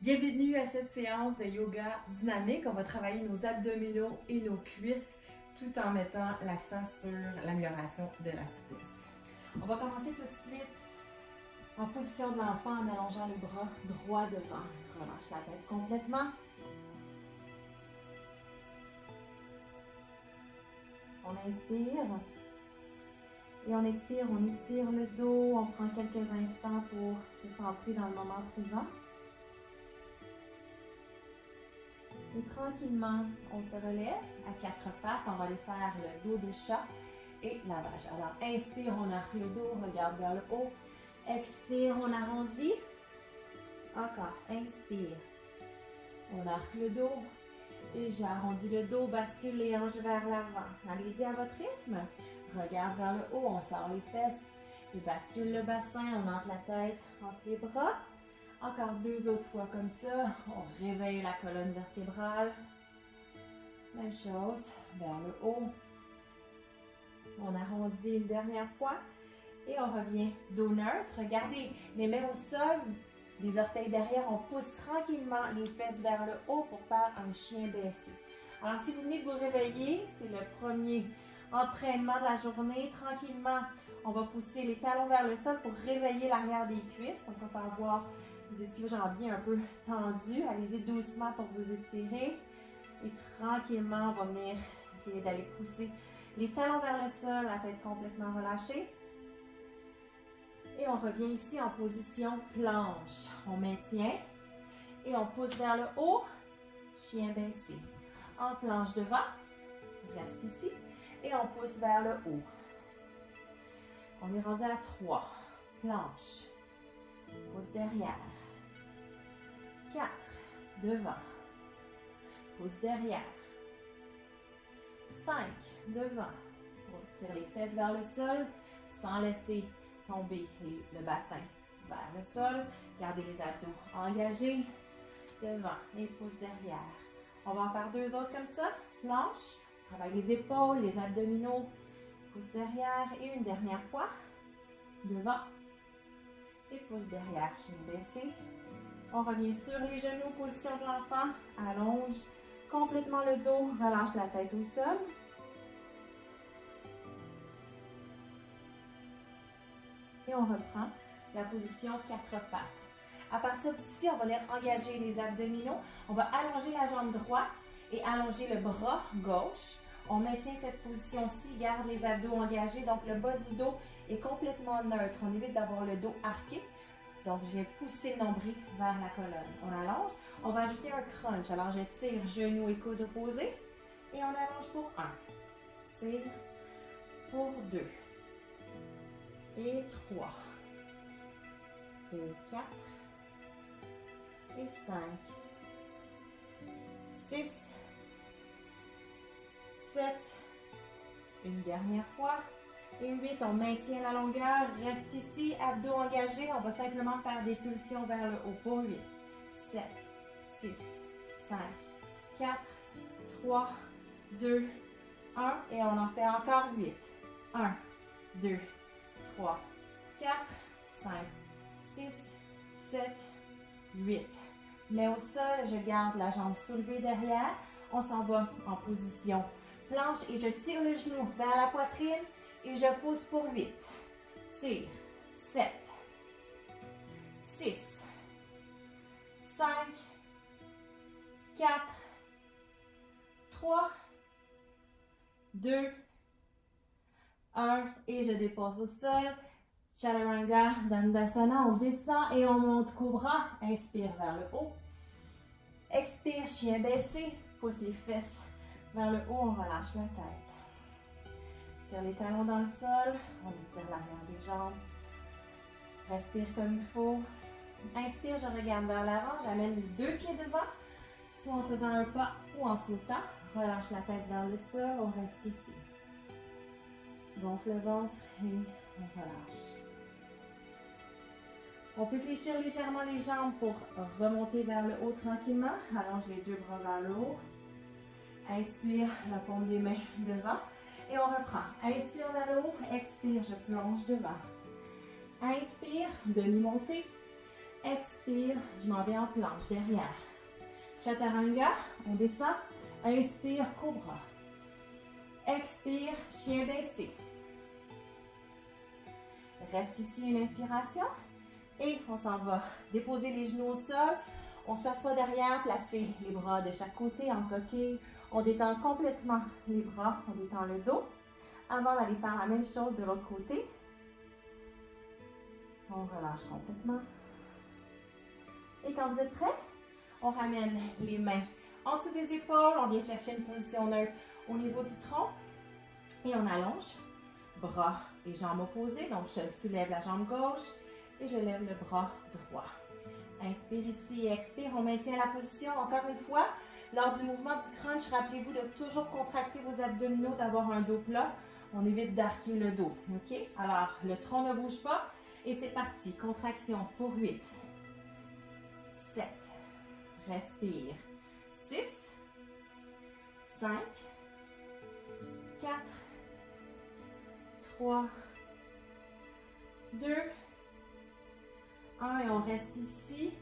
Bienvenue à cette séance de yoga dynamique. On va travailler nos abdominaux et nos cuisses tout en mettant l'accent sur l'amélioration de la souplesse. On va commencer tout de suite en position de l'enfant en allongeant les bras droit devant. Relâche la tête complètement. On inspire et on expire, on étire le dos, on prend quelques instants pour se centrer dans le moment présent. Et tranquillement, on se relève à quatre pattes. On va aller faire le dos de chat et la vache. Alors, inspire, on arque le dos, regarde vers le haut. Expire, on arrondit. Encore, inspire. On arque le dos et j'arrondis le dos, bascule les hanches vers l'avant. Allez-y à votre rythme. Regarde vers le haut, on sort les fesses et bascule le bassin. On entre la tête entre les bras. Encore deux autres fois comme ça. On réveille la colonne vertébrale. Même chose, vers le haut. On arrondit une dernière fois. Et on revient dos neutre. Regardez, les mains au sol, les orteils derrière. On pousse tranquillement les fesses vers le haut pour faire un chien baissé. Alors, si vous venez de vous réveiller, c'est le premier entraînement de la journée. Tranquillement, on va pousser les talons vers le sol pour réveiller l'arrière des cuisses. Donc, on va avoir les ischio-jambiers un peu tendus. Allez-y doucement pour vous étirer. Et tranquillement, on va venir essayer d'aller pousser les talons vers le sol, la tête complètement relâchée. Et on revient ici en position planche. On maintient et on pousse vers le haut, chien baissé. En planche devant, reste ici et on pousse vers le haut. On est rendu à 3. Planche. Pousse derrière. 4. Devant. Pousse derrière. 5. Devant. On tire les fesses vers le sol sans laisser tomber le bassin vers le sol. Gardez les abdos engagés. Devant et pousse derrière. On va en faire deux autres comme ça. Planche. Travaille les épaules, les abdominaux. Pousse derrière et une dernière fois. Devant. Et pousse derrière, chine baissée. On revient sur les genoux, position de l'enfant. Allonge complètement le dos, relâche la tête au sol. Et on reprend la position quatre pattes. À partir d'ici, on va venir engager les abdominaux. On va allonger la jambe droite et allonger le bras gauche. On maintient cette position-ci, garde les abdos engagés. Donc, le bas du dos est complètement neutre. On évite d'avoir le dos arqué. Donc, je viens pousser le nombril vers la colonne. On allonge. On va ajouter un crunch. Alors, je tire genoux et coudes opposés. Et on allonge pour 1. Tire pour 2. Et 3. Et 4. Et 5. 6. 7. Une dernière fois. Et 8, on maintient la longueur, reste ici, abdos engagés. On va simplement faire des pulsions vers le haut pour 8, 7, 6, 5, 4, 3, 2, 1. Et on en fait encore 8. 1, 2, 3, 4, 5, 6, 7, 8. Mais au sol, je garde la jambe soulevée derrière. On s'en va en position planche et je tire le genou vers la poitrine. Et je pousse pour 8. Tire. 7. 6. 5. 4. 3. 2. 1. Et je dépose au sol. Chaturanga Dandasana. On descend et on monte cobra. Inspire vers le haut. Expire, chien baissé. Pousse les fesses vers le haut. On relâche la tête. Tire les talons dans le sol, on étire l'arrière des jambes. Respire comme il faut. Inspire, je regarde vers l'avant, j'amène les deux pieds devant, soit en faisant un pas ou en sautant. Relâche la tête vers le sol, on reste ici. Gonfle le ventre et on relâche. On peut fléchir légèrement les jambes pour remonter vers le haut tranquillement. Allonge les deux bras vers le haut. Inspire, la paume des mains devant. Et on reprend. Inspire vers le haut, expire, je plonge devant. Inspire, demi-montée. Expire, je m'en vais en planche derrière. Chaturanga, on descend. Inspire, cobra. Expire, chien baissé. Reste ici une inspiration. Et on s'en va déposer les genoux au sol. On s'assoit derrière, placer les bras de chaque côté en coquille. On détend complètement les bras, on détend le dos. Avant d'aller faire la même chose de l'autre côté, on relâche complètement. Et quand vous êtes prêts, on ramène les mains en dessous des épaules. On vient chercher une position neutre au niveau du tronc. Et on allonge. Bras et jambes opposées. Donc, je soulève la jambe gauche et je lève le bras droit. Inspire ici et expire. On maintient la position encore une fois. Lors du mouvement du crunch, rappelez-vous de toujours contracter vos abdominaux, d'avoir un dos plat. On évite d'arquer le dos. OK? Alors, le tronc ne bouge pas. Et c'est parti. Contraction pour 8. 7. Respire. 6. 5. 4. 3. 2. 1. Et on reste ici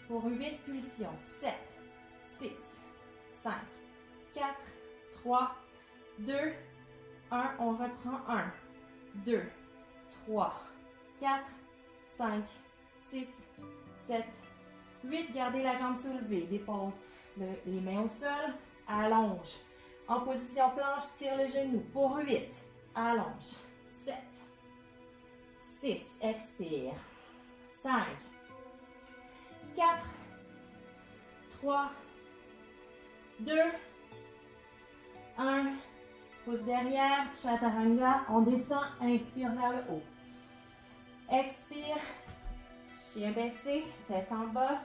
pour 8 pulsions. 7. 6. 5. 4. 3. 2. 1. On reprend. 1. 2. 3. 4. 5. 6. 7. 8. Gardez la jambe soulevée. Dépose les mains au sol. Allonge. En position planche, tire le genou. Pour 8. Allonge. 7. 6. Expire. 5. 4. 3. 2. 1. Pouce derrière. Chaturanga. On descend. Inspire vers le haut. Expire. Chien baissé, tête en bas,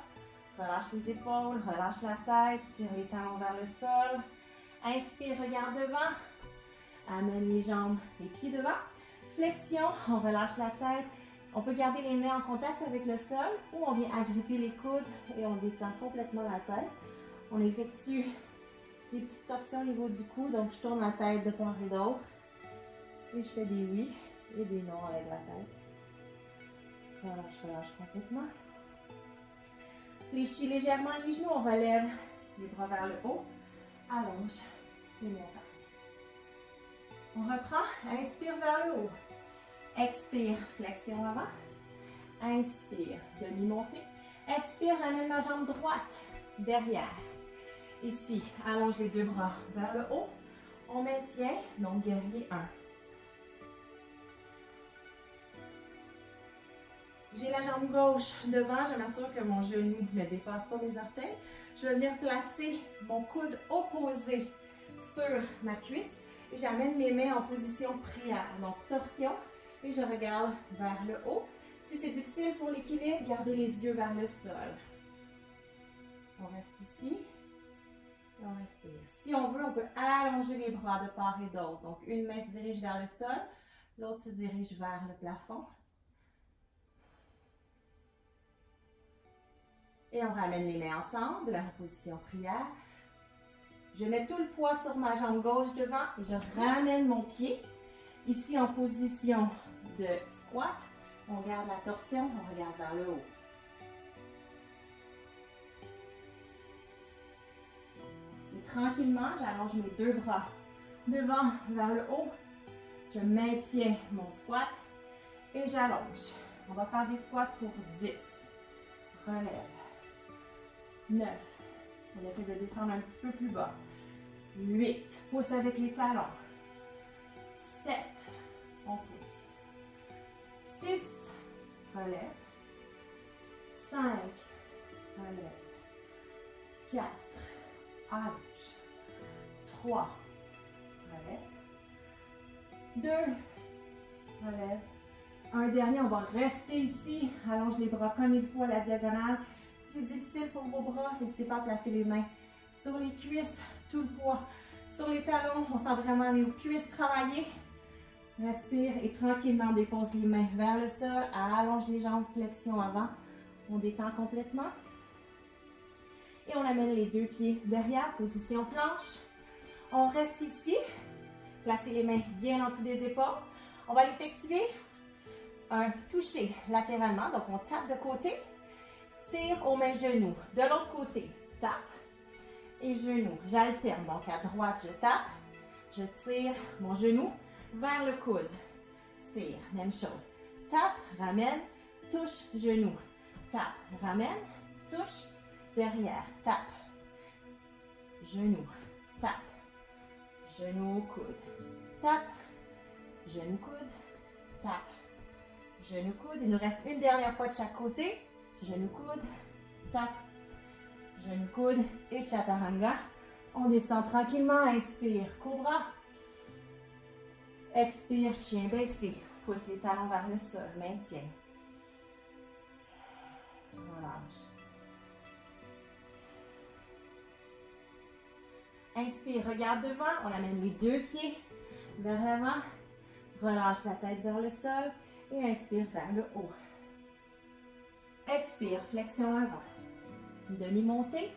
relâche les épaules, relâche la tête, tire les talons vers le sol. Inspire, regarde devant, amène les jambes, les pieds devant. Flexion, on relâche la tête. On peut garder les mains en contact avec le sol ou on vient agripper les coudes et on détend complètement la tête. On effectue des petites torsions au niveau du cou, donc je tourne la tête de part et d'autre. Et je fais des oui et des non avec la tête. Relâche complètement. Fléchis légèrement les genoux, on relève les bras vers le haut. Allonge les montagnes. On reprend, inspire vers le haut. Expire, flexion avant. Inspire, demi-montée. Expire, j'amène ma jambe droite derrière. Ici, allonge les deux bras vers le haut. On maintient, donc guerrier 1. J'ai la jambe gauche devant, je m'assure que mon genou ne dépasse pas mes orteils. Je vais venir placer mon coude opposé sur ma cuisse et j'amène mes mains en position prière. Donc torsion et je regarde vers le haut. Si c'est difficile pour l'équilibre, gardez les yeux vers le sol. On reste ici et on respire. Si on veut, on peut allonger les bras de part et d'autre. Donc une main se dirige vers le sol, l'autre se dirige vers le plafond. Et on ramène les mains ensemble, en position prière. Je mets tout le poids sur ma jambe gauche devant et je ramène mon pied. Ici, en position de squat, on garde la torsion, on regarde vers le haut. Et tranquillement, j'allonge mes deux bras devant vers le haut. Je maintiens mon squat et j'allonge. On va faire des squats pour 10. Relève. 9. On essaie de descendre un petit peu plus bas. 8. Pousse avec les talons. 7. On pousse. 6. Relève. 5. Relève. 4. Allonge. 3. Relève. 2. Relève. Un dernier, on va rester ici. Allonge les bras comme il faut à la diagonale. Si c'est difficile pour vos bras, n'hésitez pas à placer les mains sur les cuisses, tout le poids sur les talons. On sent vraiment les cuisses travailler. Respire et tranquillement dépose les mains vers le sol. Allonge les jambes, flexion avant. On détend complètement. Et on amène les deux pieds derrière, position planche. On reste ici. Placez les mains bien en dessous des épaules. On va l'effectuer un toucher latéralement. Donc on tape de côté. tire au même genou. De l'autre côté, tape et genou. J'alterne. Donc, à droite, je tape. Je tire mon genou vers le coude. Tire. Même chose. Tape, ramène, touche, genou. Tape, ramène, touche, derrière. Tape. Genou. Tape. Genou, coude. Tape. Genou, coude. Tape. Genou, coude. Il nous reste une dernière fois de chaque côté. Genou, coude. Tape. Genou, coude. Et chaturanga. On descend tranquillement. Inspire. Cobra. Expire. Chien baissé. Pousse les talons vers le sol. Maintien. Relâche. Inspire. Regarde devant. On amène les deux pieds vers l'avant. Relâche la tête vers le sol. Et inspire vers le haut. Expire. Flexion avant. Demi-montée.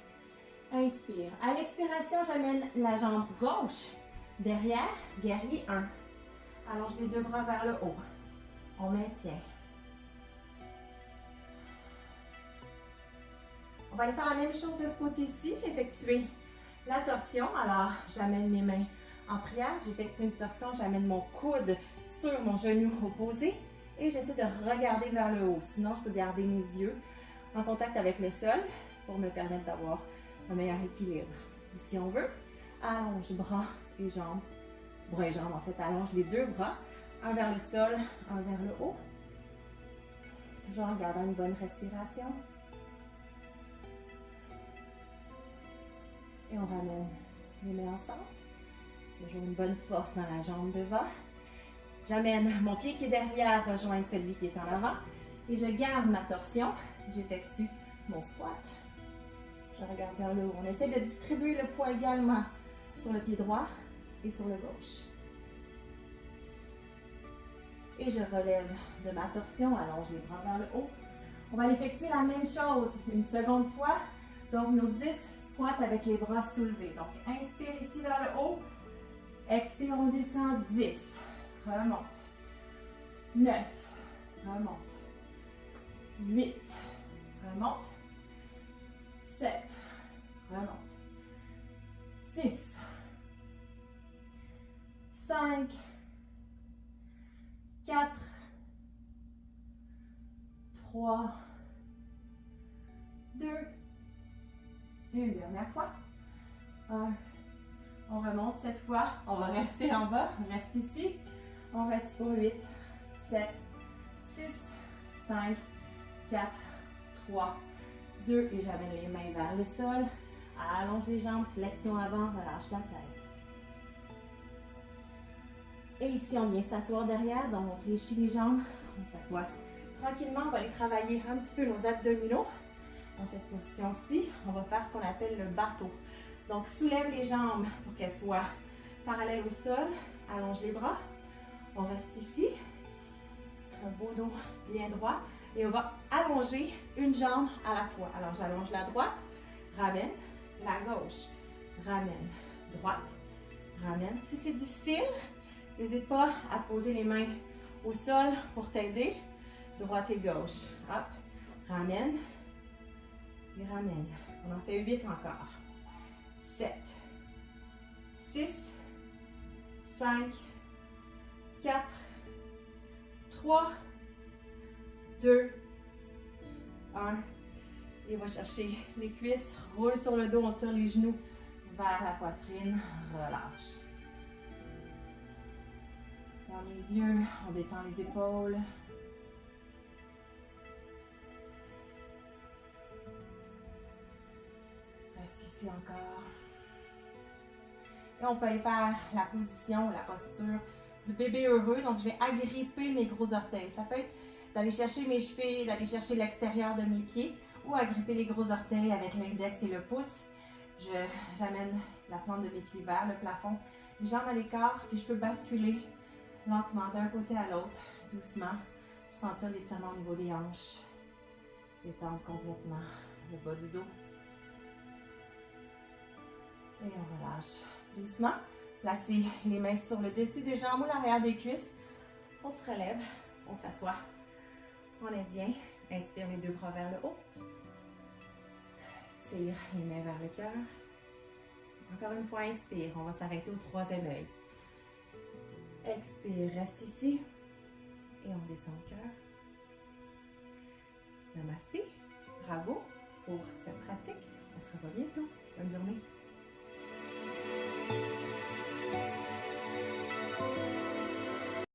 Inspire. À l'expiration, j'amène la jambe gauche derrière. Guerrier 1. Allonge les deux bras vers le haut. On maintient. On va aller faire la même chose de ce côté-ci. Effectuer la torsion. Alors, j'amène mes mains en prière. J'effectue une torsion. J'amène mon coude sur mon genou opposé. Et j'essaie de regarder vers le haut. Sinon, je peux garder mes yeux en contact avec le sol pour me permettre d'avoir un meilleur équilibre. Et si on veut, allonge bras et jambes. Bras et jambes, en fait, allonge les deux bras. Un vers le sol, un vers le haut. Toujours en gardant une bonne respiration. Et on ramène les mains ensemble. Toujours une bonne force dans la jambe devant. J'amène mon pied qui est derrière rejoindre celui qui est en avant. Et je garde ma torsion. J'effectue mon squat. Je regarde vers le haut. On essaie de distribuer le poids également sur le pied droit et sur le gauche. Et je relève de ma torsion. Allonge les bras vers le haut. On va effectuer la même chose une seconde fois. Donc, nos 10 squats avec les bras soulevés. Donc, inspire ici vers le haut. Expire, on descend. 10. Remonte. 9. Remonte. 8. Remonte. 7. Remonte. 6. 5. 4. 3. 2. Et une dernière fois. 1. On remonte cette fois. On va rester en bas. On reste ici. On reste pour 8, 7, 6, 5, 4, 3, 2. Et j'amène les mains vers le sol. Allonge les jambes. Flexion avant. Relâche la tête. Et ici, on vient s'asseoir derrière. Donc, on fléchit les jambes. On s'assoit tranquillement. On va aller travailler un petit peu nos abdominaux. Dans cette position-ci, on va faire ce qu'on appelle le bateau. Donc, soulève les jambes pour qu'elles soient parallèles au sol. Allonge les bras. On reste ici. Un beau dos bien droit. Et on va allonger une jambe à la fois. Alors, j'allonge la droite. Ramène. La gauche. Ramène. Droite. Ramène. Si c'est difficile, n'hésite pas à poser les mains au sol pour t'aider. Droite et gauche. Hop. Ramène. Et ramène. On en fait 8 encore. 7, 6, 5, 4, 3, 2, 1. Et on va chercher les cuisses. Roule sur le dos, on tire les genoux vers la poitrine. Relâche. Dans les yeux, on détend les épaules. Reste ici encore. Et on peut aller faire la position, la posture du bébé heureux. Donc, je vais agripper mes gros orteils. Ça peut être d'aller chercher mes chevilles, d'aller chercher l'extérieur de mes pieds ou agripper les gros orteils avec l'index et le pouce. J'amène la plante de mes pieds vers le plafond, les jambes à l'écart, puis je peux basculer lentement d'un côté à l'autre, doucement, pour sentir l'étirement au niveau des hanches. Détendre complètement le bas du dos. Et on relâche doucement. Placez les mains sur le dessus des jambes ou l'arrière des cuisses. On se relève, on s'assoit en indien. Inspire les deux bras vers le haut. tire les mains vers le cœur. Encore une fois, inspire. On va s'arrêter au troisième œil. Expire, reste ici. Et on descend le cœur. Namasté. Bravo pour cette pratique. On se revoit bientôt. Bonne journée.